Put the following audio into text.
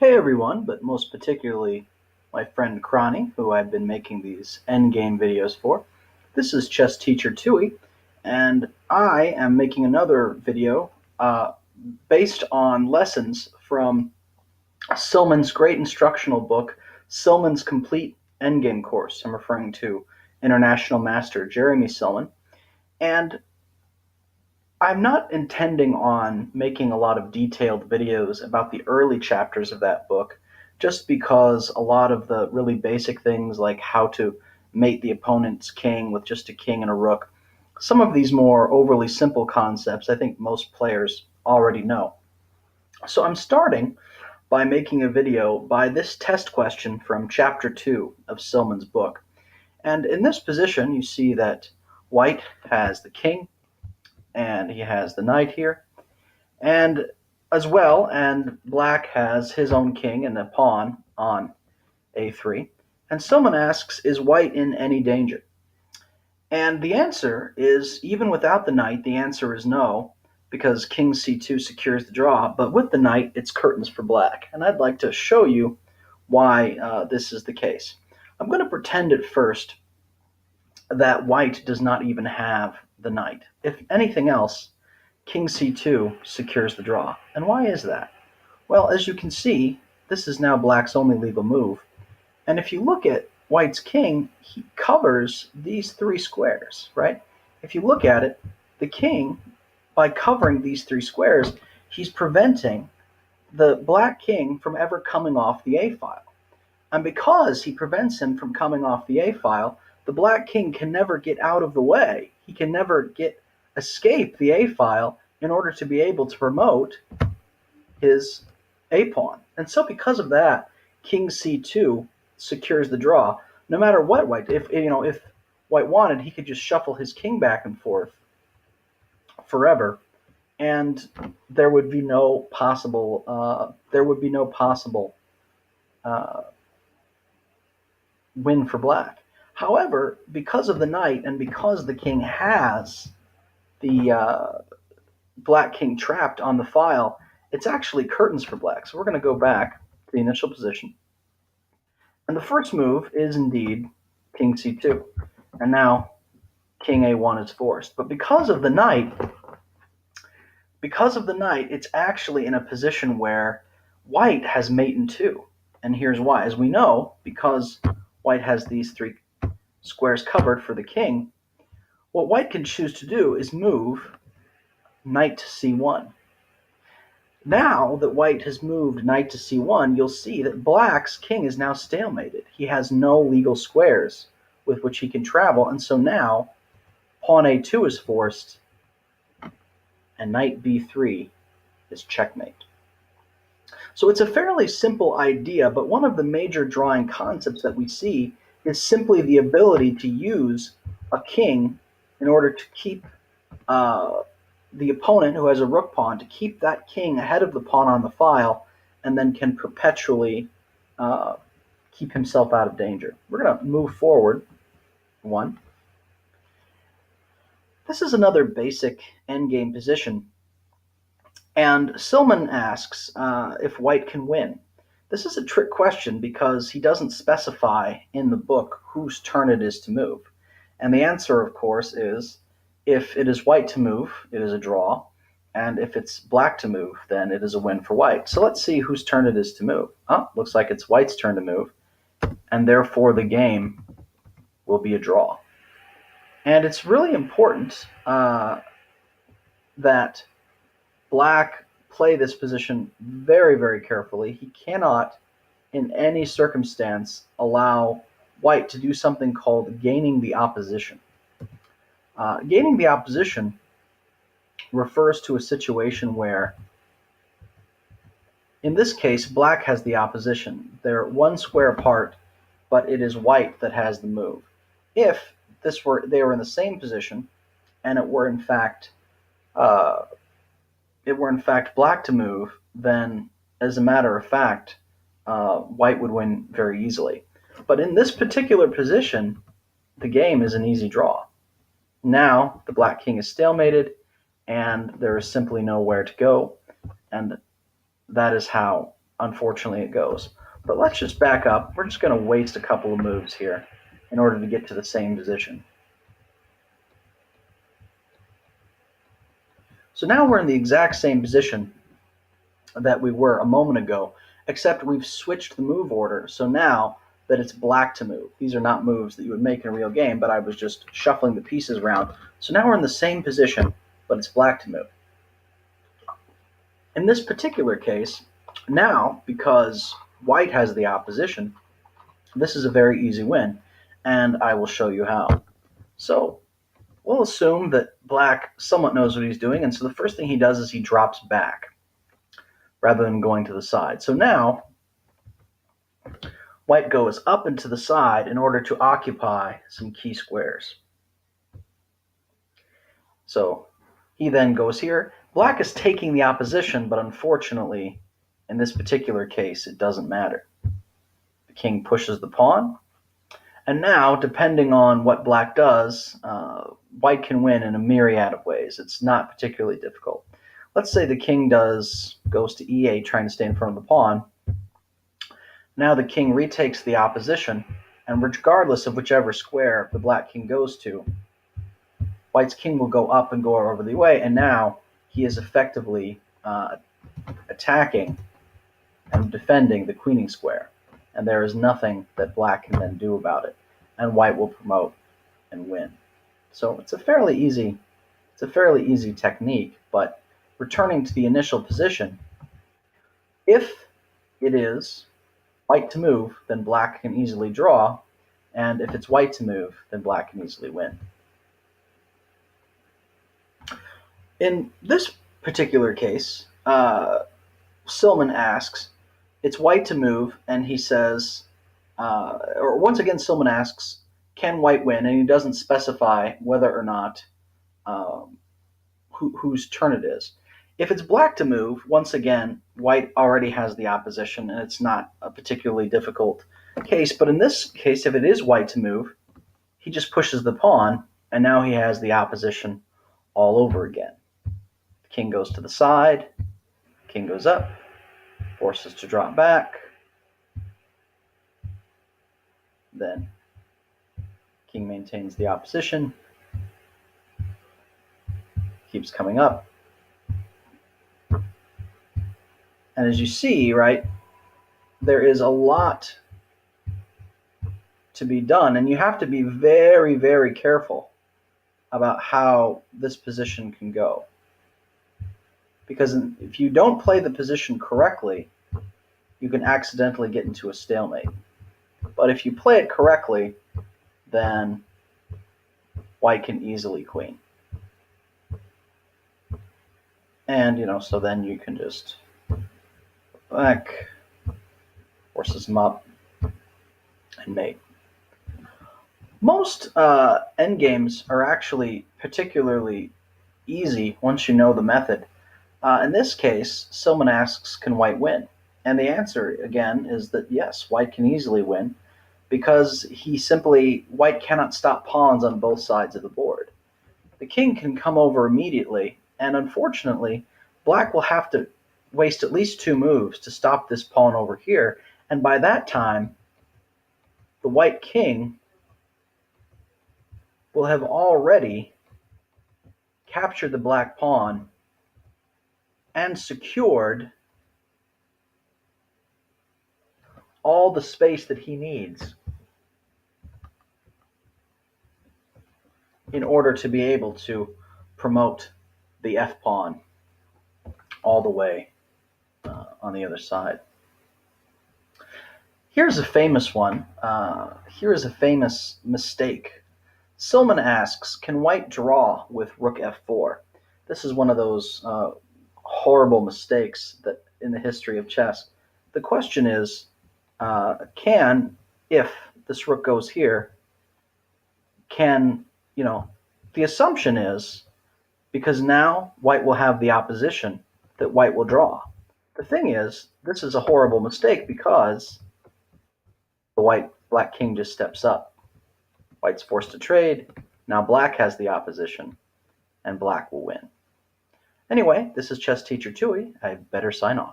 Hey everyone, but most particularly my friend Cronny, who I've been making these endgame videos for. This is Chess Teacher Tui, and I am making another video based on lessons from Silman's great instructional book, Silman's Complete Endgame Course. I'm referring to International Master Jeremy Silman. And I'm not intending on making a lot of detailed videos about the early chapters of that book, just because a lot of the really basic things like how to mate the opponent's king with just a king and a rook, some of these more overly simple concepts I think most players already know. So I'm starting by making a video by this test question from chapter 2 of Silman's book. And in this position, you see that white has the king and he has the knight here, and as well, and black has his own king and a pawn on a3. And someone asks, is white in any danger? And the answer is, even without the knight, the answer is no, because king c2 secures the draw. But with the knight, it's curtains for black. And I'd like to show you why this is the case. I'm going to pretend at first that white does not even have the knight. If anything else, king c2 secures the draw. And why is that? Well, as you can see, this is now black's only legal move. And if you look at white's king, he covers these three squares, right? If you look at it, the king, by covering these three squares, he's preventing the black king from ever coming off the A file. And because he prevents him from coming off the A file, the black king can never get out of the way. He can never escape the A file in order to be able to promote his A pawn. And so because of that, king c2 secures the draw. No matter what white, if white wanted, he could just shuffle his king back and forth forever, and there would be no possible win for black. However, because of the knight and because the king has the black king trapped on the file, it's actually curtains for black. So we're going to go back to the initial position. And the first move is indeed king c2. And now king a1 is forced. But because of the knight, it's actually in a position where white has mate in 2. And here's why. As we know, because white has these three squares covered for the king, what white can choose to do is move knight to c1. Now that white has moved knight to c1, you'll see that black's king is now stalemated. He has no legal squares with which he can travel, and so now pawn a2 is forced, and knight b3 is checkmate. So it's a fairly simple idea, but one of the major drawing concepts that we see is simply the ability to use a king in order to keep the opponent, who has a rook pawn, to keep that king ahead of the pawn on the file, and then can perpetually keep himself out of danger. We're going to move forward one. This is another basic endgame position, and Silman asks if white can win. This is a trick question because he doesn't specify in the book whose turn it is to move. And the answer, of course, is if it is white to move, it is a draw. And if it's black to move, then it is a win for white. So let's see whose turn it is to move. Looks like it's white's turn to move. And therefore the game will be a draw. And it's really important that black play this position very, very carefully. He cannot, in any circumstance, allow white to do something called gaining the opposition. Gaining the opposition refers to a situation where, in this case, black has the opposition. They're one square apart, but it is white that has the move. If they were in the same position, and it were in fact black to move, then, as a matter of fact, white would win very easily. But in this particular position, the game is an easy draw. Now the black king is stalemated, and there is simply nowhere to go, and that is how unfortunately it goes. But let's just back up. We're just going to waste a couple of moves here in order to get to the same position. So now we're in the exact same position that we were a moment ago, except we've switched the move order. So now that it's black to move. These are not moves that you would make in a real game, but I was just shuffling the pieces around. So now we're in the same position, but it's black to move. In this particular case, now, because white has the opposition, this is a very easy win, and I will show you how. So we'll assume that black somewhat knows what he's doing, and so the first thing he does is he drops back rather than going to the side. So now white goes up and to the side in order to occupy some key squares. So he then goes here. Black is taking the opposition, but unfortunately, in this particular case, it doesn't matter. The king pushes the pawn, and now, depending on what black does, white can win in a myriad of ways. It's not particularly difficult. Let's say the king goes to e8, trying to stay in front of the pawn. Now the king retakes the opposition, and regardless of whichever square the black king goes to, white's king will go up and go over the way, and now he is effectively attacking and defending the queening square, and there is nothing that black can then do about it, and white will promote and win. So it's a fairly easy technique, but returning to the initial position, if it is white to move, then black can easily draw, and if it's white to move, then black can easily win. In this particular case, Silman asks, it's white to move, and he says, or once again, Silman asks, can white win? And he doesn't specify whether or not whose turn it is. If it's black to move, once again, white already has the opposition, and it's not a particularly difficult case. But in this case, if it is white to move, he just pushes the pawn, and now he has the opposition all over again. The king goes to the side, king goes up, forces to drop back, then king maintains the opposition, keeps coming up. And as you see, right, there is a lot to be done, and you have to be very, very careful about how this position can go. Because if you don't play the position correctly, you can accidentally get into a stalemate. But if you play it correctly, then white can easily queen. And, so then you can just back, forces him up, and mate. Most endgames are actually particularly easy once you know the method. In this case, Silman asks, can white win? And the answer, again, is that yes, white can easily win, because white cannot stop pawns on both sides of the board. The king can come over immediately, and unfortunately, black will have to waste at least 2 moves to stop this pawn over here, and by that time, the white king will have already captured the black pawn and secured all the space that he needs in order to be able to promote the f-pawn all the way on the other side. Here's a famous one. Here is a famous mistake. Silman asks, can white draw with rook f4? This is one of those horrible mistakes that in the history of chess. The question is, if this rook goes here, the assumption is, because now white will have the opposition, that white will draw. The thing is, this is a horrible mistake because the black king just steps up. White's forced to trade. Now black has the opposition, and black will win. Anyway, this is Chess Teacher Tui. I better sign off.